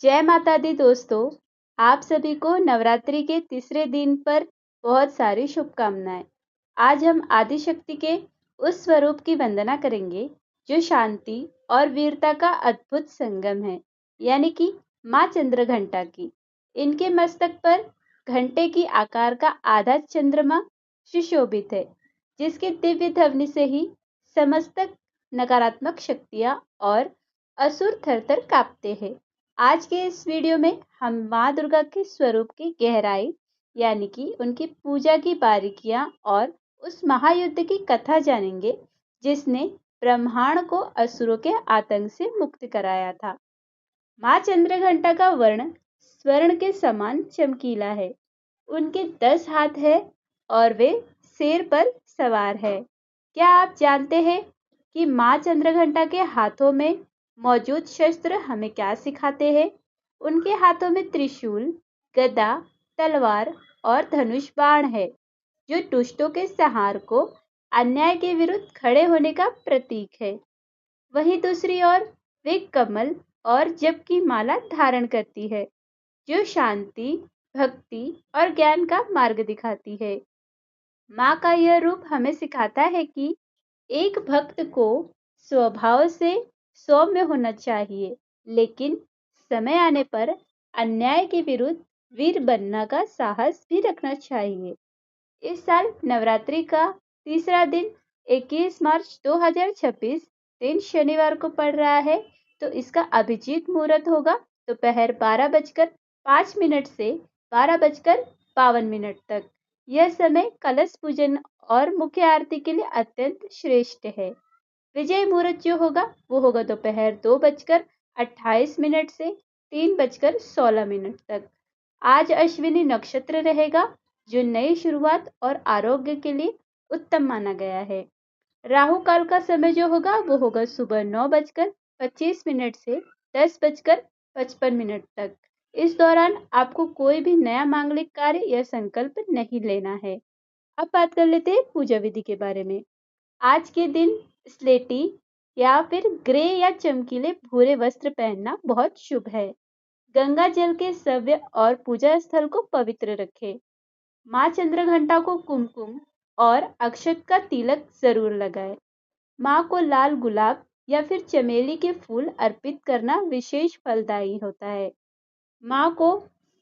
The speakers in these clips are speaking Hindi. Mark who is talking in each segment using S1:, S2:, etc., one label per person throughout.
S1: जय माता दी दोस्तों। आप सभी को नवरात्रि के तीसरे दिन पर बहुत सारी शुभकामनाएं। आज हम आदिशक्ति के उस स्वरूप की वंदना करेंगे जो शांति और वीरता का अद्भुत संगम है, यानी कि माँ चंद्रघंटा की। इनके मस्तक पर घंटे की आकार का आधा चंद्रमा सुशोभित है, जिसकी दिव्य ध्वनि से ही समस्त नकारात्मक शक्तियाँ और असुर थर-थर कांपते हैं। आज के इस वीडियो में हम माँ दुर्गा के स्वरूप की गहराई, यानी कि उनकी पूजा की बारीकियां और उस महायुद्ध की कथा जानेंगे जिसने ब्रह्मांड को असुरों के आतंक से मुक्त कराया था। माँ चंद्रघंटा का वर्ण स्वर्ण के समान चमकीला है। उनके 10 हाथ है और वे शेर पर सवार है। क्या आप जानते हैं कि माँ चंद्रघंटा के हाथों में मौजूद शस्त्र हमें क्या सिखाते हैं? उनके हाथों में त्रिशूल, गदा, तलवार और धनुष बाण है, जो दुष्टों के संहार को अन्याय के विरुद्ध खड़े होने का प्रतीक है। वहीं दूसरी ओर वे कमल और जप की माला धारण करती है, जो शांति, भक्ति और ज्ञान का मार्ग दिखाती है। माँ का यह रूप हमें सिखाता है कि एक भक्त को स्वभाव से सौम्य होना चाहिए, लेकिन समय आने पर अन्याय के विरुद्ध वीर बनने का साहस भी रखना चाहिए। इस साल नवरात्रि का तीसरा दिन 21 मार्च 2026 दिन शनिवार को पड़ रहा है, तो इसका अभिजीत मुहूर्त होगा दोपहर 12:05 से 12:52 तक। यह समय कलश पूजन और मुख्य आरती के लिए अत्यंत श्रेष्ठ है। विजय मुहूर्त जो होगा वो होगा दोपहर 2:28 से 3:16 तक। आज अश्विनी नक्षत्र रहेगा, जो नई शुरुआत और आरोग्य के लिए उत्तम माना गया है। राहु काल का समय जो होगा वो होगा सुबह 9:25 से 10:55 तक। इस दौरान आपको कोई भी नया मांगलिक कार्य या संकल्प नहीं लेना है। अब बात कर लेते हैं पूजा विधि के बारे में। आज के दिन स्लेटी या फिर ग्रे या चमकीले भूरे वस्त्र पहनना बहुत शुभ है। गंगा जल के सव्य और पूजा स्थल को पवित्र रखें। माँ चंद्रघंटा को कुमकुम और अक्षत का तिलक जरूर लगाएं। माँ को लाल गुलाब या फिर चमेली के फूल अर्पित करना विशेष फलदायी होता है। माँ को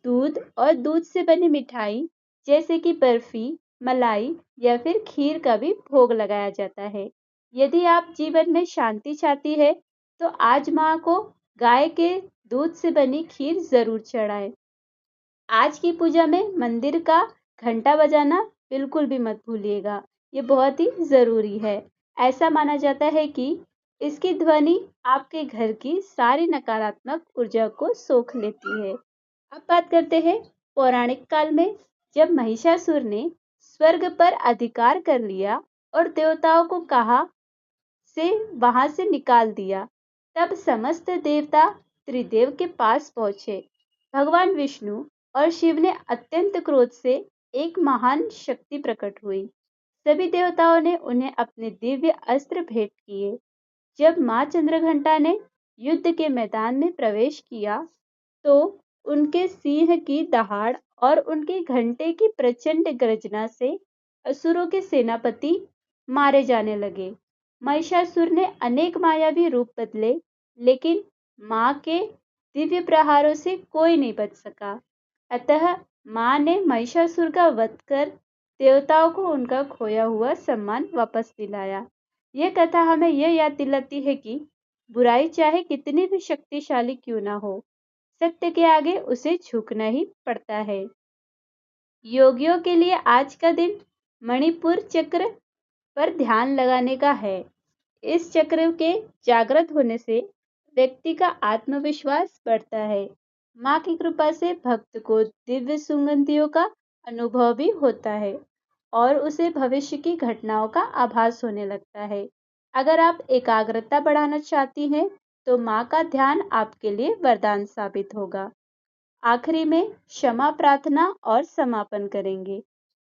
S1: दूध और दूध से बनी मिठाई जैसे कि बर्फी, मलाई या फिर खीर का भी भोग लगाया जाता है। यदि आप जीवन में शांति चाहती है, तो आज माँ को गाय के दूध से बनी खीर जरूर चढ़ाएं। आज की पूजा में मंदिर का घंटा बजाना बिल्कुल भी मत भूलिएगा, ये बहुत ही ज़रूरी है। ऐसा माना जाता है कि इसकी ध्वनि आपके घर की सारी नकारात्मक ऊर्जा को सोख लेती है। अब बात करते हैं पौराणिक काल में, जब महिषासुर ने स्वर्ग पर अधिकार कर लिया और देवताओं को कहा से वहां से निकाल दिया, तब समस्त देवता त्रिदेव के पास पहुंचे। भगवान विष्णु और शिव ने अत्यंत क्रोध से एक महान शक्ति प्रकट हुई। सभी देवताओं ने उन्हें अपने दिव्य अस्त्र भेंट किए। जब माँ चंद्रघंटा ने युद्ध के मैदान में प्रवेश किया, तो उनके सिंह की दहाड़ और उनके घंटे की प्रचंड गर्जना से असुरों के सेनापति मारे जाने लगे। महिषासुर ने अनेक मायावी रूप बदले, लेकिन माँ के दिव्य प्रहारों से कोई नहीं बच सका। अतः माँ ने महिषासुर का वध कर देवताओं को उनका खोया हुआ सम्मान वापस दिलाया। यह कथा हमें यह याद दिलाती है कि बुराई चाहे कितनी भी शक्तिशाली क्यों ना हो, सत्य के आगे उसे झुकना ही पड़ता है। योगियों के लिए आज का दिन मणिपुर चक्र पर ध्यान लगाने का है। इस चक्र के जागृत होने से व्यक्ति का आत्मविश्वास बढ़ता है। माँ की कृपा से भक्त को दिव्य सुगंधियों का अनुभव भी होता है और उसे भविष्य की घटनाओं का आभास होने लगता है। अगर आप एकाग्रता बढ़ाना चाहती हैं, तो माँ का ध्यान आपके लिए वरदान साबित होगा। आखिरी में क्षमा प्रार्थना और समापन करेंगे।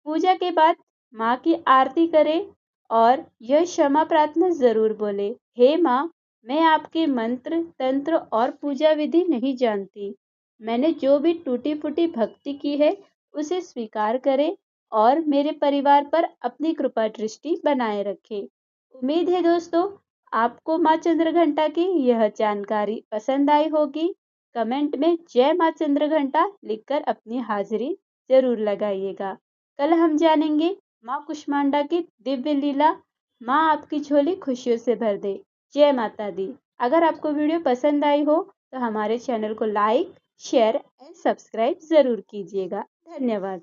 S1: पूजा के बाद माँ की आरती करें और यह क्षमा प्रार्थना जरूर बोले, हे माँ, मैं आपके मंत्र, तंत्र और पूजा विधि नहीं जानती। मैंने जो भी टूटी-फूटी भक्ति की है, उसे स्वीकार करें और मेरे परिवार पर अपनी कृपा दृष्टि बनाए रखें। उम्मीद है दोस्तों, आपको माँ चंद्रघंटा की यह जानकारी पसंद आई होगी। कमेंट में जय माँ चंद्रघंटा लिखकर अपनी हाजिरी जरूर लगाइएगा। कल हम जानेंगे माँ कुष्मांडा की दिव्य लीला। माँ आपकी झोली खुशियों से भर दे। जय माता दी। अगर आपको वीडियो पसंद आई हो तो हमारे चैनल को लाइक, शेयर एंड सब्सक्राइब ज़रूर कीजिएगा। धन्यवाद।